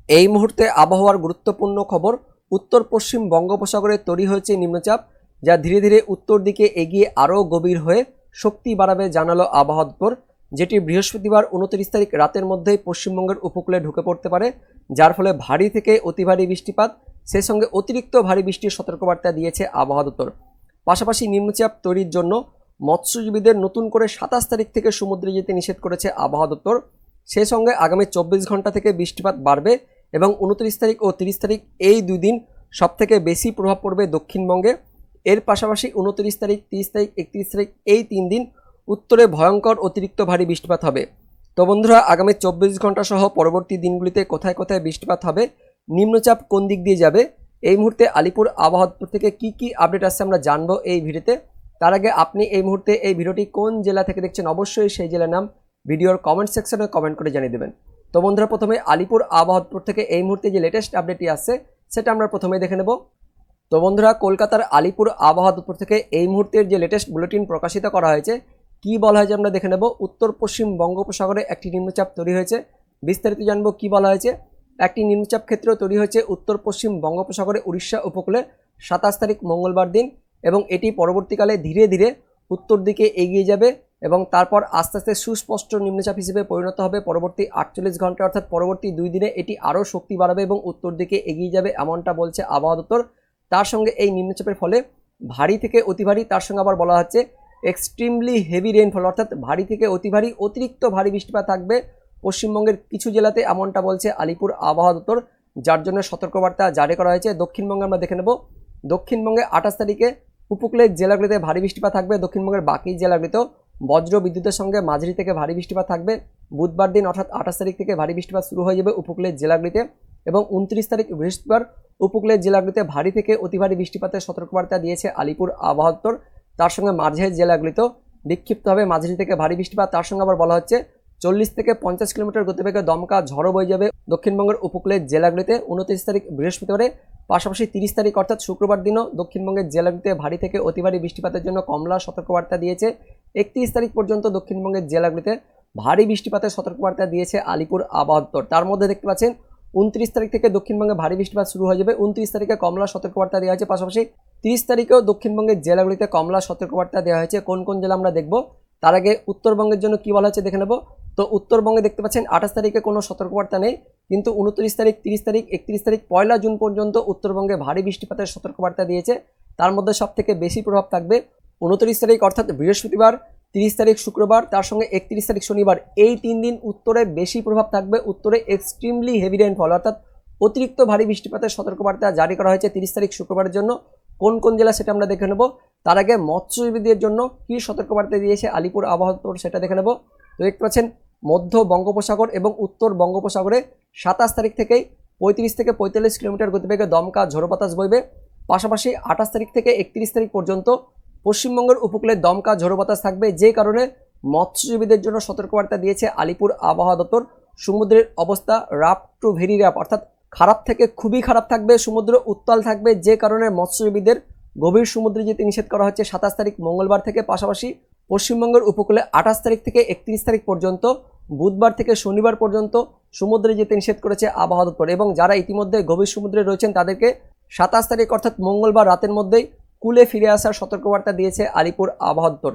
এই মুহূর্তে আবহাওয়ার গুরুত্বপূর্ণ খবর। উত্তর পশ্চিম বঙ্গোপসাগরে তৈরি হয়েছে নিম্নচাপ, যা ধীরে ধীরে উত্তর দিকে এগিয়ে আরও গভীর হয়ে শক্তি বাড়াবে জানালো আবহাওয়া দপ্তর, যেটি বৃহস্পতিবার 29 তারিখ রাতের মধ্যেই পশ্চিমবঙ্গের উপকূলে ঢুকে পড়তে পারে, যার ফলে ভারী থেকে অতি ভারী বৃষ্টিপাত, সেই সঙ্গে অতিরিক্ত ভারী বৃষ্টির সতর্কবার্তা দিয়েছে আবহাওয়া দপ্তর। পাশাপাশি নিম্নচাপ তৈরির জন্য মৎস্যজীবীদের নতুন করে 27 তারিখ থেকে সমুদ্রে যেতে নিষেধ করেছে আবহাওয়া দপ্তর। সেই সঙ্গে আগামী 24 ঘন্টা থেকে বৃষ্টিপাত বাড়বে এবং 29 তারিখ ও 30 তারিখ এই দুই দিন সবথেকে বেশি প্রভাব পড়বে দক্ষিণবঙ্গে। এর পাশাপাশি 29 তারিখ, 30 তারিখ, 31 তারিখ এই 3 দিন উত্তরে ভয়ঙ্কর অতিরিক্ত ভারী বৃষ্টিপাত হবে। তো বন্ধুরা, আগামী 24 ঘন্টা সহ পরবর্তী দিনগুলিতে কোথায় কোথায় বৃষ্টিপাত হবে, নিম্নচাপ কোন দিক দিয়ে যাবে, এই মুহূর্তে আলিপুর আবহাওয়া দপ্তর থেকে কি আপডেট আসছে আমরা জানবো এই ভিডিওতে। তার আগে আপনি এই মুহূর্তে এই ভিডিওটি কোন জেলা থেকে দেখছেন, অবশ্যই সেই জেলার নাম ভিডিওর কমেন্ট সেকশনে কমেন্ট করে জানিয়ে দেবেন। তো বন্ধুরা, প্রথমে আলিপুর আবহাওয়া দপ্তর থেকে এই মুহূর্তে যে লেটেস্ট আপডেটটি আসছে সেটা আমরা প্রথমে দেখে নেব। তো বন্ধুরা, কলকাতার আলিপুর আবহাওয়া দপ্তর থেকে এই মুহূর্তের যে লেটেস্ট বুলেটিন প্রকাশিত করা হয়েছে, কি বলা হয়েছে আমরা দেখে নেব। উত্তর পশ্চিম বঙ্গোপসাগরে একটি নিম্নচাপ তৈরি হয়েছে, বিস্তারিত জানবো কি বলা হয়েছে। একটি নিম্নচাপ ক্ষেত্র তৈরি হয়েছে উত্তর পশ্চিম বঙ্গোপসাগরে উড়িষ্যা উপকূলে 27 তারিখ মঙ্গলবার দিন, এবং এটি পরবর্তীকালে ধীরে ধীরে উত্তর দিকে এগিয়ে যাবে এবং তারপর আস্তে আস্তে সুস্পষ্ট নিম্নচাপ হিসেবে পরিণত হবে পরবর্তী 48 ঘন্টা, অর্থাৎ পরবর্তী 2 দিনে এটি আরও শক্তি বাড়াবে এবং উত্তর দিকে এগিয়ে যাবে, এমনটা বলছে আবহাওয়া দপ্তর। তার সঙ্গে এই নিম্নচাপের ফলে ভারী থেকে অতি ভারী, তার সঙ্গে আবার বলা হচ্ছে এক্সট্রিমলি হেভি রেইনফল, অর্থাৎ ভারী থেকে অতি ভারী অতিরিক্ত ভারী বৃষ্টিপাত থাকবে পশ্চিমবঙ্গের কিছু জেলাতে, এমনটা বলছে আলিপুর আবহাওয়া দপ্তর, যার জন্য সতর্কবার্তা জারি করা হয়েছে। দক্ষিণবঙ্গে আমরা দেখে নেব। দক্ষিণবঙ্গে 28 তারিখে উপকূলের জেলাগুলিতে ভারী বৃষ্টিপাত থাকবে। দক্ষিণবঙ্গের বাকি জেলাগুলিতেও বজ্র বিদ্যুতের সঙ্গে মাঝারি থেকে ভারী বৃষ্টিপাত থাকবে। বুধবার দিন অর্থাৎ 28 তারিখ থেকে ভারী বৃষ্টিপাত শুরু হয়ে যাবে উপকূলের জেলাগুলিতে, এবং 29 তারিখ বৃহস্পতিবার উপকূলের জেলাগুলিতে ভারী থেকে অতি ভারী বৃষ্টিপাতের সতর্কবার্তা দিয়েছে আলিপুর আবহাওয়া দপ্তর। তার সঙ্গে মাঝের জেলাগুলিতেও বিক্ষিপ্তভাবে মাঝারি থেকে ভারী বৃষ্টিপাত, তার সঙ্গে আবার বলা হচ্ছে 40 থেকে 50 কিলোমিটার গতিবেগে দমকা ঝড়ো বয়ে যাবে দক্ষিণবঙ্গের উপকূলের জেলাগুলিতে 29 তারিখ বৃহস্পতিবারে। পাশাপাশি 30 তারিখ অর্থাৎ শুক্রবার দিনও দক্ষিণবঙ্গের জেলাগুলিতে ভারী থেকে অতি ভারী বৃষ্টিপাতের জন্য কমলা সতর্কবার্তা দিয়েছে। 31 তারিখ পর্যন্ত দক্ষিণবঙ্গের জেলাগুলিতে ভারী বৃষ্টিপাতের সতর্কবার্তা দিয়েছে আলিপুর আবহাওয়া দপ্তর। তার মধ্যে দেখতে পাচ্ছেন 29 তারিখ থেকে দক্ষিণবঙ্গে ভারী বৃষ্টিপাত শুরু হয়ে যাবে। 29 তারিখে কমলা সতর্কবার্তা দেওয়া হয়েছে। পাশাপাশি 30 তারিখেও দক্ষিণবঙ্গের জেলাগুলিতে কমলা সতর্কবার্তা দেওয়া হয়েছে। কোন কোন জেলা আমরা দেখব, তার আগে উত্তরবঙ্গের জন্য কি বলা হচ্ছে দেখে নেব। তো উত্তরবঙ্গে দেখতে পাচ্ছেন 28 তারিখে কোনো সতর্কবার্তা নেই, কিন্তু 29 তারিখ, 30 তারিখ, 31 তারিখ, 1 জুন পর্যন্ত উত্তরবঙ্গে ভারী বৃষ্টিপাতের সতর্কবার্তা দিয়েছে। তার মধ্যে সবথেকে বেশি প্রভাব থাকবে 29 তারিখ অর্থাৎ বৃহস্পতিবার, 30 তারিখ শুক্রবার, তার সঙ্গে 31 তারিখ শনিবার। এই 3 দিন উত্তরে বেশি প্রভাব থাকবে। উত্তরে এক্সট্রিমলি হেভি রেইনফল অর্থাৎ অতিরিক্ত ভারী বৃষ্টিপাতের সতর্কবার্তা জারি করা হয়েছে 30 তারিখ শুক্রবারের জন্য। কোন কোন জেলা সেটা আমরা দেখে নেব। তার আগে মৎস্যজীবীদের জন্য কি সতর্কবার্তা দিয়েছে আলিপুর আবহাওয়া দপ্তর সেটা দেখে নেব। তো দেখতে পাচ্ছেন মধ্য বঙ্গোপসাগর এবং উত্তর বঙ্গোপসাগরে 27 তারিখ থেকেই 35 থেকে 45 কিলোমিটার গতিবেগে দমকা ঝোড়ো বাতাস বইবে। পাশাপাশি 28 তারিখ থেকে 31 তারিখ পর্যন্ত পশ্চিমবঙ্গের উপকূলে দমকা ঝোড়ো বাতাস থাকবে, যে কারণে মৎস্যজীবীদের জন্য সতর্কবার্তা দিয়েছে আলিপুর আবহাওয়া দপ্তর। সমুদ্রের অবস্থা রাফ টু ভেরি রাফ, অর্থাৎ খারাপ থেকে খুবই খারাপ থাকবে, সমুদ্র উত্তাল থাকবে, যে কারণে মৎস্যজীবীদের গভীর সমুদ্রে যেতে নিষেধ করা হচ্ছে 27 তারিখ মঙ্গলবার থেকে। পাশাপাশি পশ্চিমবঙ্গের উপকূলে 28 তারিখ থেকে 31 তারিখ পর্যন্ত, বুধবার থেকে শনিবার পর্যন্ত সমুদ্রে যেতে নিষেধ করেছে আবহাওয়া দপ্তর, এবং যারা ইতিমধ্যে গভীর সমুদ্রে রয়েছেন তাদেরকে 27 তারিখ অর্থাৎ মঙ্গলবার রাতের মধ্যেই কুলে ফিরে আসার সতর্কবার্তা দিয়েছে আলিপুর আবহাওয়া দপ্তর।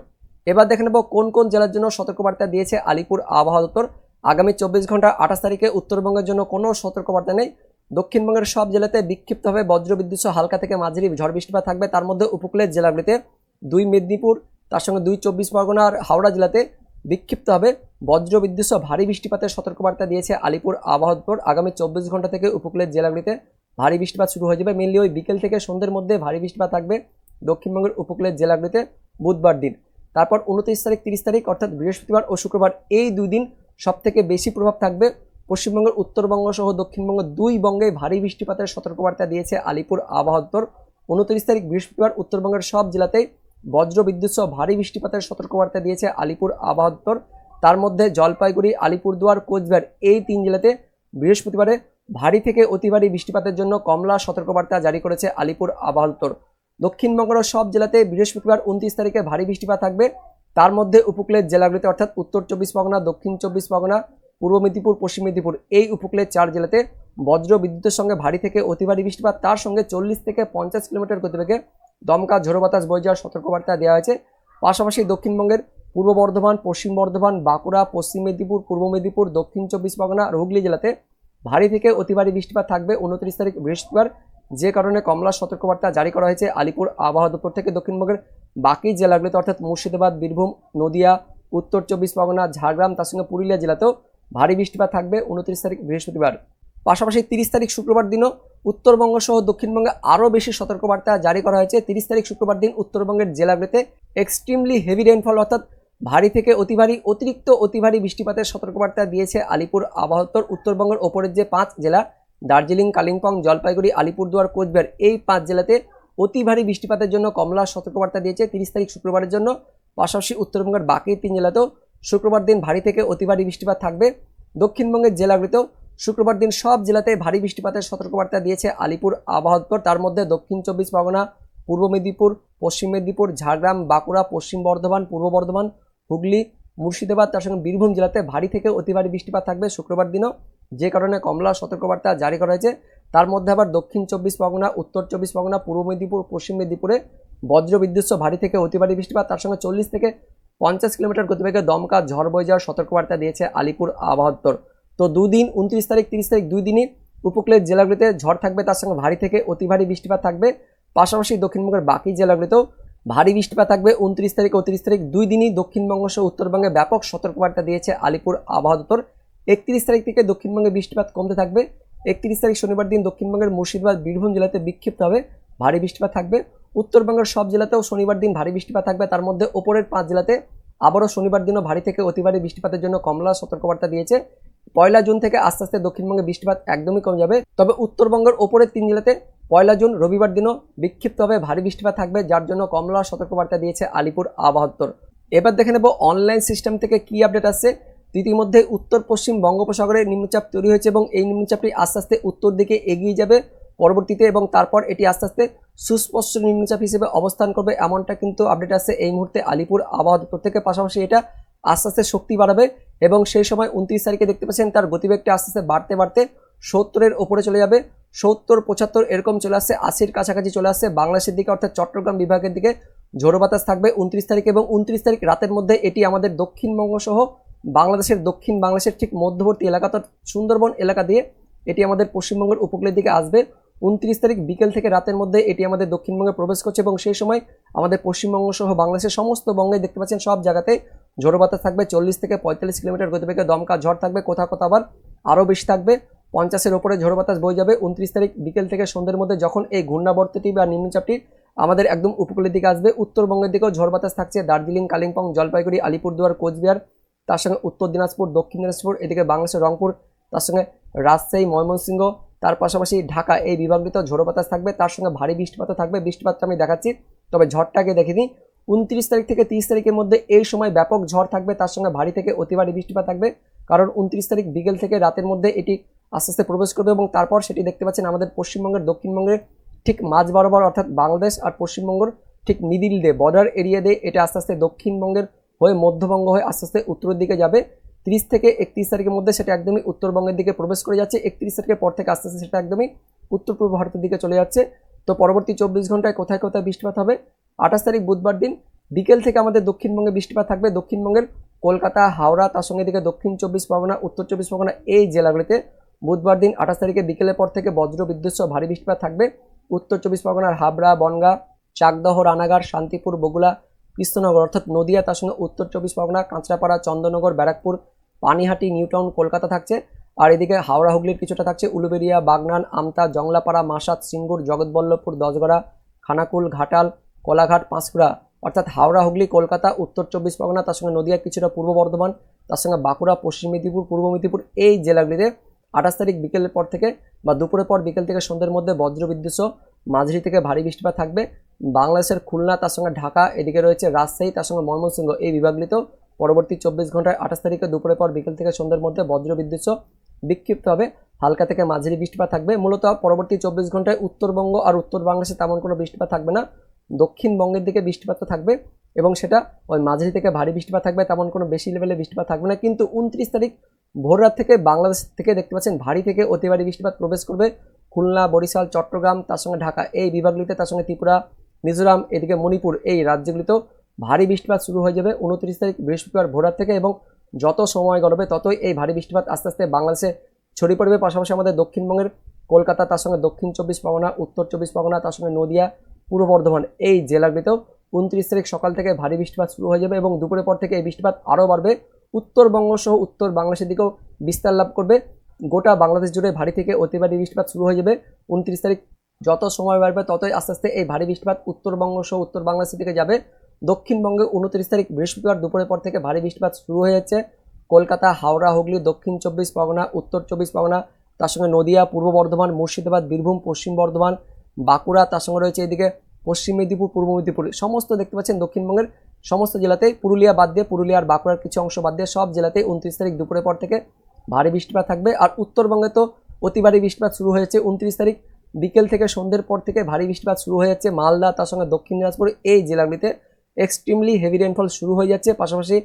এবার দেখে নেব কোন কোন জেলার জন্য সতর্কবার্তা দিয়েছে আলিপুর আবহাওয়া দপ্তর। আগামী 24 ঘন্টা 28 তারিখে উত্তরবঙ্গের জন্য কোনো সতর্কবার্তা নেই। দক্ষিণবঙ্গের সব জেলাতে বিক্ষিপ্তভাবে বজ্রবিদ্যুৎ সহ হালকা থেকে মাঝারি ঝড় বৃষ্টিপাত থাকবে। তার মধ্যে উপকূলের জেলাগুলিতে 2 মেদিনীপুর, তার সঙ্গে 2 24 পরগনা আর হাওড়া জেলাতে বিক্ষিপ্তভাবে বজ্রবিদ্যুৎ সহ ভারী বৃষ্টিপাতের সতর্কবার্তা দিয়েছে আলিপুর আবহাওয়া দপ্তর। আগামী 24 ঘন্টা থেকে উপকূলের জেলাগুলিতে ভারী বৃষ্টিপাত শুরু হয়ে যাবে। মেনলি ওই বিকেল থেকে সন্ধ্যের মধ্যে ভারী বৃষ্টিপাত থাকবে দক্ষিণবঙ্গের উপকূলের জেলাগুলিতে বুধবার দিন। তারপর 29 তারিখ, 30 তারিখ অর্থাৎ বৃহস্পতিবার ও শুক্রবার এই 2 দিন সবথেকে বেশি প্রভাব থাকবে পশ্চিমবঙ্গের উত্তরবঙ্গ সহ দক্ষিণবঙ্গ 2 বঙ্গে ভারী বৃষ্টিপাতের সতর্কবার্তা দিয়েছে আলিপুর আবহাওয়া দপ্তর। 29 তারিখ বৃহস্পতিবার উত্তরবঙ্গের সব জেলাতেই বজ্রবিদ্যুৎ সহ ভারী বৃষ্টিপাতের সতর্কবার্তা দিয়েছে আলিপুর আবহাওয়া দপ্তর। তার মধ্যে জলপাইগুড়ি, আলিপুরদুয়ার, কোচবিহার এই 3 জেলাতে বৃহস্পতিবারে ভারী থেকে অতি ভারী বৃষ্টিপাতের জন্য কমলা সতর্কবার্তা জারি করেছে আলিপুর আবহাওয়া দপ্তর। দক্ষিণবঙ্গের সব জেলাতে বৃহস্পতিবার 29 তারিখে ভারী বৃষ্টিপাত থাকবে। তার মধ্যে উপকূলের জেলাগুলিতে অর্থাৎ উত্তর 24 পরগনা, দক্ষিণ 24 পরগনা, পূর্ব মেদিনীপুর, পশ্চিম মেদিনীপুর এই উপকূলের 4 জেলাতে বজ্র বিদ্যুতের সঙ্গে ভারী থেকে অতি ভারী বৃষ্টিপাত, তার সঙ্গে 40 থেকে 50 কিলোমিটার গতিবেগে দমকা ঝোড়ো বাতাস বয়ে যাওয়ার সতর্কবার্তা দেওয়া হয়েছে। পাশাপাশি দক্ষিণবঙ্গের পূর্ব বর্ধমান, পশ্চিম বর্ধমান, বাঁকুড়া, পশ্চিম মেদিনীপুর, পূর্ব মেদিনীপুর, দক্ষিণ 24 পরগনা আর হুগলি জেলাতে ভারী থেকে অতি ভারী বৃষ্টিপাত থাকবে 29 তারিখ বৃহস্পতিবার, যে কারণে কমলা সতর্কবার্তা জারি করা হয়েছে আলিপুর আবহাওয়া দপ্তর থেকে। দক্ষিণবঙ্গের বাকি জেলাগুলিতে অর্থাৎ মুর্শিদাবাদ, বীরভূম, নদিয়া, উত্তর 24 পরগনা, ঝাড়গ্রাম, তার সঙ্গে পুরুলিয়া জেলাতেও ভারী বৃষ্টিপাত থাকবে 29 তারিখ বৃহস্পতিবার। পাশাপাশি 30 তারিখ শুক্রবার দিনও উত্তরবঙ্গ সহ দক্ষিণবঙ্গে আরও বেশি সতর্কবার্তা জারি করা হয়েছে। 30 তারিখ শুক্রবার দিন উত্তরবঙ্গের জেলাগুলিতে এক্সট্রিমলি হেভি রেইনফল অর্থাৎ ভারী থেকে অতি ভারী, অতিরিক্ত অতি ভারী বৃষ্টিপাতের সতর্কবার্তা দিয়েছে আলিপুর আবহাওয়া দপ্তর। উত্তরবঙ্গের ওপরের যে 5 জেলা দার্জিলিং, কালিম্পং, জলপাইগুড়ি, আলিপুরদুয়ার, কোচবিহার, এই 5 জেলাতে অতি ভারী বৃষ্টিপাতের জন্য কমলা সতর্কবার্তা দিয়েছে 30 তারিখ শুক্রবারের জন্য। পাশাপাশি উত্তরবঙ্গের বাকি 3 জেলাতেও শুক্রবার দিন ভারী থেকে অতি ভারী বৃষ্টিপাত থাকবে। দক্ষিণবঙ্গের জেলাগুলিতেও শুক্রবার দিন সব জেলাতে ভারী বৃষ্টিপাতের সতর্কবার্তা দিয়েছে আলিপুর আবহাওয়া দপ্তর। তার মধ্যে দক্ষিণ 24 পরগনা, পূর্ব মেদিনীপুর, পশ্চিম মেদিনীপুর, ঝাড়গ্রাম, বাঁকুড়া, পশ্চিম বর্ধমান, পূর্ব বর্ধমান, হুগলি, মুর্শিদাবাদ, তার সঙ্গে বীরভূম জেলাতে ভারী থেকে অতি ভারী বৃষ্টিপাত থাকবে শুক্রবার দিনও, যে কারণে কমলা সতর্কবার্তা জারি করা হয়েছে। তার মধ্যে আবার দক্ষিণ 24 পরগনা, উত্তর 24 পরগনা, পূর্ব মেদিনীপুর, পশ্চিম মেদিনীপুরে বজ্র বিদ্যুৎ সহ ভারী থেকে অতি ভারী বৃষ্টিপাত, তার সঙ্গে 40 থেকে 50 কিলোমিটার গতিবেগে দমকা ঝড় বয়ে যাওয়ার সতর্কবার্তা দিয়েছে আলিপুর আবহাওয়া দপ্তর। তো দুদিন 29 তারিখ 30 তারিখ 2 দিনই উপকূলের জেলাগুলিতে ঝড় থাকবে, তার সঙ্গে ভারী থেকে অতি ভারী বৃষ্টিপাত থাকবে। পাশাপাশি দক্ষিণবঙ্গের বাকি জেলাগুলিতেও ভারী বৃষ্টিপাত থাকবে 29 তারিখ ও 30 তারিখ 2 দিনই দক্ষিণবঙ্গ সহ উত্তরবঙ্গে ব্যাপক সতর্কবার্তা দিয়েছে আলিপুর আবহাওয়া দপ্তর। 31 তারিখ থেকে দক্ষিণবঙ্গে বৃষ্টিপাত কমতে থাকবে। 31 তারিখ শনিবার দিন দক্ষিণবঙ্গের মুর্শিদাবাদ, বীরভূম জেলাতে বিক্ষিপ্তভাবে ভারী বৃষ্টিপাত থাকবে। উত্তরবঙ্গের সব জেলাতেও শনিবার দিন ভারী বৃষ্টিপাত থাকবে। তার মধ্যে ওপরের 5 জেলাতে আবারও শনিবার দিনও ভারী থেকে অতি ভারী বৃষ্টিপাতের জন্য কমলা সতর্কবার্তা দিয়েছে। 1 জুন থেকে আস্তে আস্তে দক্ষিণবঙ্গে বৃষ্টিপাত একদমই কমে যাবে। তবে উত্তরবঙ্গের ওপরের 3 জেলাতে 1 জুন রবিবার দিনও বিক্ষিপ্তভাবে ভারী বৃষ্টিপাত থাকবে, যার জন্য কমলা সতর্কবার্তা দিয়েছে আলিপুর আবহাওয়া দপ্তর। এবার দেখে নেব অনলাইন সিস্টেম থেকে কি আপডেট আসছে। ইতিমধ্যে উত্তর পশ্চিম বঙ্গোপসাগরে নিম্নচাপ তৈরি হয়েছে এবং এই নিম্নচাপটি আস্তে আস্তে উত্তর দিকে এগিয়ে যাবে পরবর্তীতে, এবং তারপর এটি আস্তে আস্তে সুস্পষ্ট নিম্নচাপ হিসেবে অবস্থান করবে, এমনটা কিন্তু আপডেট আসছে এই মুহূর্তে আলিপুর আবহাওয়া দপ্তর থেকে। পাশাপাশি এটা আস্তে আস্তে শক্তি বাড়াবে এবং সেই সময় 29 তারিখে দেখতে পাচ্ছেন তার গতিবেগটা আস্তে আস্তে বাড়তে বাড়তে 70-এর ওপরে চলে যাবে। 70, 75 এরকম চলে আসছে, 80-র কাছাকাছি চলে আসছে বাংলাদেশের দিকে, অর্থাৎ চট্টগ্রাম বিভাগের দিকে ঝোড়ো বাতাস থাকবে 29 তারিখ। এবং 29 তারিখ রাতের মধ্যে এটি আমাদের দক্ষিণবঙ্গ সহ বাংলাদেশের দক্ষিণ বাংলাদেশের ঠিক মধ্যবর্তী এলাকা, তো সুন্দরবন এলাকা দিয়ে এটি আমাদের পশ্চিমবঙ্গের উপকূলের দিকে আসবে। 29 তারিখ বিকেল থেকে রাতের মধ্যে এটি আমাদের দক্ষিণবঙ্গে প্রবেশ করছে এবং সেই সময় আমাদের পশ্চিমবঙ্গ সহ বাংলাদেশের সমস্ত বঙ্গে দেখতে পাচ্ছেন সব জায়গাতে ঝোড়ো বাতাস থাকবে। 40 থেকে 45 কিলোমিটার গতিবেগে দমকা ঝড় থাকবে, কোথাও কোথাও আবার আরও বেশি থাকবে, 50-এর ওপরে ঝোড়ো বাতাস বয়ে যাবে 29 তারিখ বিকেল থেকে সন্ধ্যের মধ্যে, যখন এই ঘূর্ণাবর্তটি বা নিম্নচাপটি আমাদের একদম উপকূলের দিকে আসবে। উত্তরবঙ্গের দিকেও ঝড় বাতাস থাকছে, দার্জিলিং, কালিম্পং, জলপাইগুড়ি, আলিপুরদুয়ার, কোচবিহার, তার সঙ্গে উত্তর দিনাজপুর, দক্ষিণ দিনাজপুর, এদিকে বাংলাদেশের রংপুর, তার সঙ্গে রাজশাহী, ময়মনসিংহ, তার পাশাপাশি ঢাকা, এই বিভাগটিতেও ঝোড়ো বাতাস থাকবে, তার সঙ্গে ভারী বৃষ্টিপাতও থাকবে। বৃষ্টিপাতটা আমি দেখাচ্ছি, তবে ঝড়টাকে দেখে নিই। 29 তারিখ থেকে 30 তারিখের মধ্যে এই সময় ব্যাপক ঝড় থাকবে, তার সঙ্গে ভারী থেকে অতি ভারী বৃষ্টিপাত থাকবে, কারণ 29 তারিখ বিকেল থেকে রাতের মধ্যে এটি আস্তে আস্তে প্রবেশ করবে এবং তারপর সেটি দেখতে পাচ্ছেন আমাদের পশ্চিমবঙ্গের দক্ষিণবঙ্গের ঠিক মাঝ বরাবর, অর্থাৎ বাংলাদেশ আর পশ্চিমবঙ্গের ঠিক মিডিল দিয়ে বর্ডার এরিয়া দিয়ে এটা আস্তে আস্তে দক্ষিণবঙ্গের হয়ে মধ্যবঙ্গ হয়ে আস্তে আস্তে উত্তরের দিকে যাবে। 30 থেকে 31 তারিখের মধ্যে সেটা একদমই উত্তরবঙ্গের দিকে প্রবেশ করে যাচ্ছে। 31 তারিখের পর থেকে আস্তে আস্তে সেটা একদমই উত্তর পূর্ব ভারতের দিকে চলে যাচ্ছে। তো পরবর্তী 24 ঘন্টায় কোথায় কোথায় বৃষ্টিপাত হবে। 28 তারিখ বুধবার দিন বিকেল থেকে আমাদের দক্ষিণবঙ্গে বৃষ্টিপাত থাকবে। দক্ষিণবঙ্গের কলকাতা, হাওড়া, তার সঙ্গে দিকে দক্ষিণ 24 পরগনা, উত্তর 24 পরগনা, এই জেলাগুলিতে বুধবার দিন 28 তারিখে বিকেলের পর থেকে বজ্র বিদ্যুৎ সহ ভারী বৃষ্টিপাত থাকবে। উত্তর 24 পরগনার হাবড়া, বনগাঁ, চাকদহ, রানাঘাট, শান্তিপুর, বগুড়া, কৃষ্ণনগর অর্থাৎ নদিয়া, তার সঙ্গে উত্তর 24 পরগনা, কাঁচরাপাড়া, চন্দননগর, ব্যারাকপুর, পানিহাটি, নিউটাউন, কলকাতা থাকছে। আর এদিকে হাওড়া হুগলির কিছুটা থাকছে, উলুবেড়িয়া, বাগনান, আমতা, জংলাপাড়া, মাসাত, সিঙ্গুর, জগৎবল্লভপুর, দশগড়া, খানাকুল, ঘাটাল, কোলাঘাট, পাঁশকুড়া, অর্থাৎ হাওড়া হুগলি, কলকাতা, উত্তর 24 পরগনা, তার সঙ্গে নদিয়া, কিছুটা পূর্ব বর্ধমান, তার সঙ্গে বাঁকুড়া, পশ্চিম মেদিনীপুর, পূর্ব মেদিনীপুর, এই জেলাগুলিতে 28 তারিখ বিকেলের পর থেকে বা দুপুরের পর বিকেল থেকে সন্ধ্যের মধ্যে বজ্রবিদ্যুৎ সহ মাঝারি থেকে ভারী বৃষ্টিপাত থাকবে। বাংলাদেশের খুলনা, তার সঙ্গে ঢাকা, এদিকে রয়েছে রাজশাহী, তার সঙ্গে ময়মনসিংহ, এই বিভাগগুলিতেও পরবর্তী 24 ঘন্টায় 28 তারিখে দুপুরের পর বিকেল থেকে সন্ধ্যের মধ্যে বজ্রবিদ্যুৎ সহ বিক্ষিপ্তভাবে হালকা থেকে মাঝারি বৃষ্টিপাত থাকবে। মূলত পরবর্তী 24 ঘন্টায় উত্তরবঙ্গ আর উত্তর বাংলাদেশে তেমন কোনো বৃষ্টিপাত থাকবে না, দক্ষিণবঙ্গের দিকে বৃষ্টিপাত থাকবে এবং সেটা ওই মাঝারি থেকে ভারী বৃষ্টিপাত থাকবে, তেমন কোনো বেশি লেভেলে বৃষ্টিপাত থাকবে না। কিন্তু 29 তারিখ ভোররাত থেকে বাংলাদেশ থেকে দেখতে পাচ্ছেন ভারী থেকে অতি ভারী বৃষ্টিপাত প্রবেশ করবে খুলনা, বরিশাল, চট্টগ্রাম, তার সঙ্গে ঢাকা এই বিভাগগুলিতে, তার সঙ্গে ত্রিপুরা, মিজোরাম, এদিকে মণিপুর এই রাজ্যগুলিতেও ভারী বৃষ্টিপাত শুরু হয়ে যাবে 29 তারিখ বৃহস্পতিবার ভোররাত থেকে, এবং যত সময় গড়বে ততই এই ভারী বৃষ্টিপাত আস্তে আস্তে বাংলাদেশে ছড়িয়ে পড়বে। পাশাপাশি আমাদের দক্ষিণবঙ্গের কলকাতা, তার সঙ্গে দক্ষিণ 24 পরগনা, উত্তর 24 পরগনা, তার সঙ্গে নদিয়া, পূর্ব বর্ধমান এই জেলাগুলিতেও 29 তারিখ সকাল থেকে ভারী বৃষ্টিপাত শুরু হয়ে যাবে এবং দুপুরের পর থেকে এই বৃষ্টিপাত আরও বাড়বে। উত্তরবঙ্গ সহ উত্তর বাংলাদেশের দিকেও বিস্তার লাভ করবে। গোটা বাংলাদেশ জুড়ে ভারী থেকে অতি ভারী বৃষ্টিপাত শুরু হয়ে যাবে 29 তারিখ। যত সময় বাড়বে ততই আস্তে আস্তে এই ভারী বৃষ্টিপাত উত্তরবঙ্গ সহ উত্তর বাংলাদেশের দিকে যাবে। দক্ষিণবঙ্গে 29 তারিখ বৃহস্পতিবার দুপুরের পর থেকে ভারী বৃষ্টিপাত শুরু হয়ে যাচ্ছে কলকাতা, হাওড়া, হুগলি, দক্ষিণ 24 পরগনা, উত্তর 24 পরগনা, তার সঙ্গে নদিয়া, পূর্ব বর্ধমান, মুর্শিদাবাদ, বীরভূম, পশ্চিম বর্ধমান, বাঁকুড়া, তার সঙ্গে রয়েছে এদিকে পশ্চিম মেদিনীপুর, পূর্ব মেদিনীপুর, সমস্ত দেখতে পাচ্ছেন দক্ষিণবঙ্গের সমস্ত জেলাতেই, পুরুলিয়া বাদ দিয়ে, পুরুলিয়া আর বাঁকুড়ার কিছু অংশ বাদ দিয়ে সব জেলাতেই 29 তারিখ দুপুরের পর থেকে ভারী বৃষ্টিপাত থাকবে। আর উত্তরবঙ্গে তো অতি ভারী বৃষ্টিপাত শুরু হয়েছে 29 তারিখ বিকেল থেকে সন্ধ্যের পর থেকে ভারী বৃষ্টিপাত শুরু হয়ে যাচ্ছে মালদা, তার সঙ্গে দক্ষিণ দিনাজপুর এই জেলাগুলিতে এক্সট্রিমলি হেভি রেনফল শুরু হয়ে যাচ্ছে। পাশাপাশি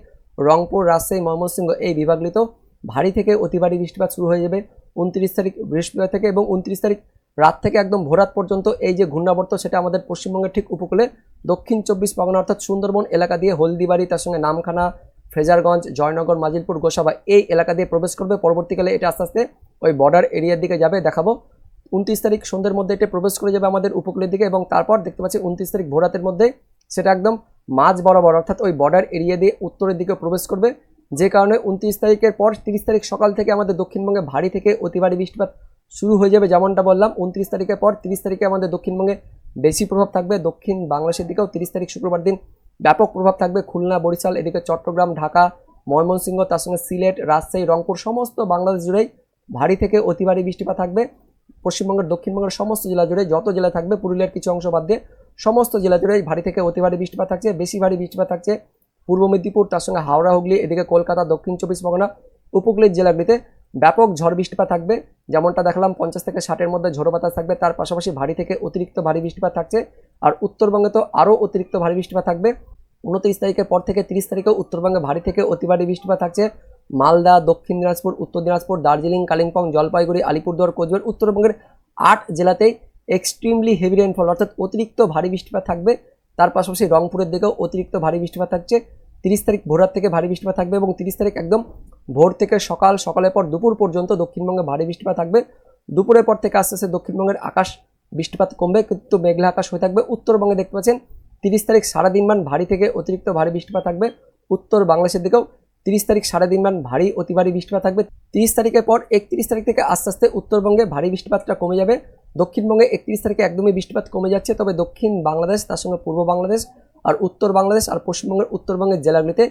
রংপুর, রাজশাহী, ময়মনসিংহ এই বিভাগগুলিতেও ভারী থেকে অতি ভারী বৃষ্টিপাত শুরু হয়ে যাবে 29 তারিখ বৃহস্পতিবার থেকে, এবং 29 তারিখ রাত থেকে একদম ভোররাত পর্যন্ত এই যে ঘূর্ণাবর্ত সেটা আমাদের পশ্চিমবঙ্গের ঠিক উপকূলে দক্ষিণ 24 পরগনা অর্থাৎ সুন্দরবন এলাকা দিয়ে হলদিবাড়ি, তার সঙ্গে নামখানা, ফ্রেজারগঞ্জ, জয়নগর, মাজিলপুর, গোসাবা এই এলাকা দিয়ে প্রবেশ করবে। পরবর্তীকালে এটা আস্তে আস্তে ওই বর্ডার এরিয়ার দিকে যাবে, দেখাবো 29 তারিখ সন্ধ্যের মধ্যে এটা প্রবেশ করে যাবে আমাদের উপকূলের দিকে, এবং তারপর দেখতে পাচ্ছি 29 তারিখ ভোররাতের মধ্যে সেটা একদম মাঝ বরাবর অর্থাৎ ওই বর্ডার এরিয়া দিয়ে উত্তরের দিকে প্রবেশ করবে, যে কারণে 29 তারিখের পর 30 তারিখ সকাল থেকে আমাদের দক্ষিণবঙ্গে ভারী থেকে অতি ভারী বৃষ্টিপাত শুরু হয়ে যাবে। যেমনটা বললাম 29 তারিখের পর 30 তারিখে আমাদের দক্ষিণবঙ্গে বেশি প্রভাব থাকবে, দক্ষিণ বাংলাদেশের দিকেও 30 তারিখ শুক্রবার দিন ব্যাপক প্রভাব থাকবে খুলনা, বরিশাল, এদিকে চট্টগ্রাম, ঢাকা, ময়মনসিংহ, তার সঙ্গে সিলেট, রাজশাহী, রংপুর সমস্ত বাংলাদেশ জুড়েই ভারী থেকে অতি ভারী বৃষ্টিপাত থাকবে। পশ্চিমবঙ্গের দক্ষিণবঙ্গের সমস্ত জেলা জুড়ে যত জেলা থাকবে পুরুলিয়ার কিছু অংশ বাদ দিয়ে সমস্ত জেলা জুড়েই ভারী থেকে অতি ভারী বৃষ্টিপাত থাকছে। বেশি ভারী বৃষ্টিপাত থাকছে পূর্ব মেদিনীপুর, তার সঙ্গে হাওড়া, হুগলি, এদিকে কলকাতা, দক্ষিণ 24 পরগনা উপকূলের জেলাগুলিতে ব্যাপক ঝড় বৃষ্টিপাত থাকবে, যেমনটা দেখালাম 50 থেকে 60-এর মধ্যে ঝোড়ো বাতাস থাকবে। তার পাশাপাশি ভারী থেকে অতিরিক্ত ভারী বৃষ্টিপাত থাকছে। আর উত্তরবঙ্গে তো আরও অতিরিক্ত ভারী বৃষ্টিপাত থাকবে 29 তারিখের পর থেকে 30 তারিখেও উত্তরবঙ্গে ভারী থেকে অতি ভারী বৃষ্টিপাত থাকছে মালদা, দক্ষিণ দিনাজপুর, উত্তর দিনাজপুর, দার্জিলিং, কালিম্পং, জলপাইগুড়ি, আলিপুরদুয়ার, কোচবিহার উত্তরবঙ্গের 8 জেলাতেই এক্সট্রিমলি হেভি রেনফল অর্থাৎ অতিরিক্ত ভারী বৃষ্টিপাত থাকবে। তার পাশাপাশি রংপুরের দিকেও অতিরিক্ত ভারী বৃষ্টিপাত থাকছে 30 তারিখ ভোররাত থেকে ভারী বৃষ্টিপাত থাকবে, এবং 30 তারিখ একদম ভোর থেকে সকালের পর দুপুর পর্যন্ত দক্ষিণবঙ্গে ভারী বৃষ্টিপাত থাকবে। দুপুরের পর থেকে আস্তে আস্তে দক্ষিণবঙ্গের আকাশ বৃষ্টিপাত কমবে, কিন্তু মেঘলা আকাশ হয়ে থাকবে। উত্তরবঙ্গে দেখতে পাচ্ছেন 30 তারিখ সারাদিনমান ভারী থেকে অতিরিক্ত ভারী বৃষ্টিপাত থাকবে। উত্তর বাংলাদেশের দিকেও 30 তারিখ সারাদিনমান ভারী অতি ভারী বৃষ্টিপাত থাকবে। 30 তারিখের পর 31 তারিখ থেকে আস্তে আস্তে উত্তরবঙ্গে ভারী বৃষ্টিপাতটা কমে যাবে। দক্ষিণবঙ্গে 31 তারিখে একদমই বৃষ্টিপাত কমে যাচ্ছে, তবে দক্ষিণ বাংলাদেশ, তার সঙ্গে পূর্ব বাংলাদেশ আর উত্তর বাংলাদেশ আর পশ্চিমবঙ্গের উত্তরবঙ্গের জেলাগুলিতে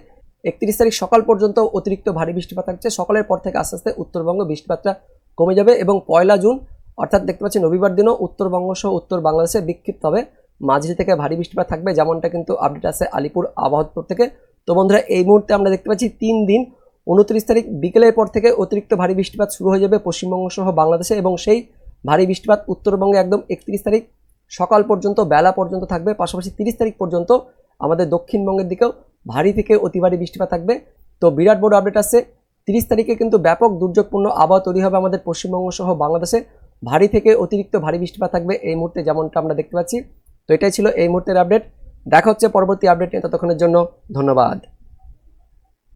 31 তারিখ সকাল পর্যন্ত অতিরিক্ত ভারী বৃষ্টিপাত থাকছে। সকালের পর থেকে আস্তে আস্তে উত্তরবঙ্গ বৃষ্টিপাতটা কমে যাবে, এবং 1 জুন অর্থাৎ দেখতে পাচ্ছি রবিবার দিনও উত্তরবঙ্গ সহ উত্তর বাংলাদেশে বিক্ষিপ্তভাবে মাঝারি থেকে ভারী বৃষ্টিপাত থাকবে, যেমনটা কিন্তু আপডেট আছে আলিপুর আবহাওয়া দপ্তর থেকে। তো বন্ধুরা এই মুহূর্তে আমরা দেখতে পাচ্ছি 3 দিন 29 তারিখ বিকেলের পর থেকে অতিরিক্ত ভারী বৃষ্টিপাত শুরু হয়ে যাবে পশ্চিমবঙ্গ সহ বাংলাদেশে, এবং সেই ভারী বৃষ্টিপাত উত্তরবঙ্গে একদম 31 তারিখ সকাল পর্যন্ত বেলা পর্যন্ত থাকবে। পাশাপাশি 30 তারিখ পর্যন্ত আমাদের দক্ষিণবঙ্গের দিকেও ভারী থেকে অতি ভারী বৃষ্টিপাত থাকবে। তো বিরাট বড় আপডেট আছে, 30 তারিখে কিন্তু ব্যাপক দুর্যোগপূর্ণ আবহাওয়া তৈরি হবে আমাদের পশ্চিমবঙ্গ সহ বাংলাদেশে, ভারী থেকে অতিরিক্ত ভারী বৃষ্টিপাত থাকবে এই মুহূর্তে যেমনটা আমরা দেখতে পাচ্ছি। তো এটাই ছিল এই মুহূর্তের আপডেট, দেখা হচ্ছে পরবর্তী আপডেট নিয়ে, ততক্ষণের জন্য ধন্যবাদ।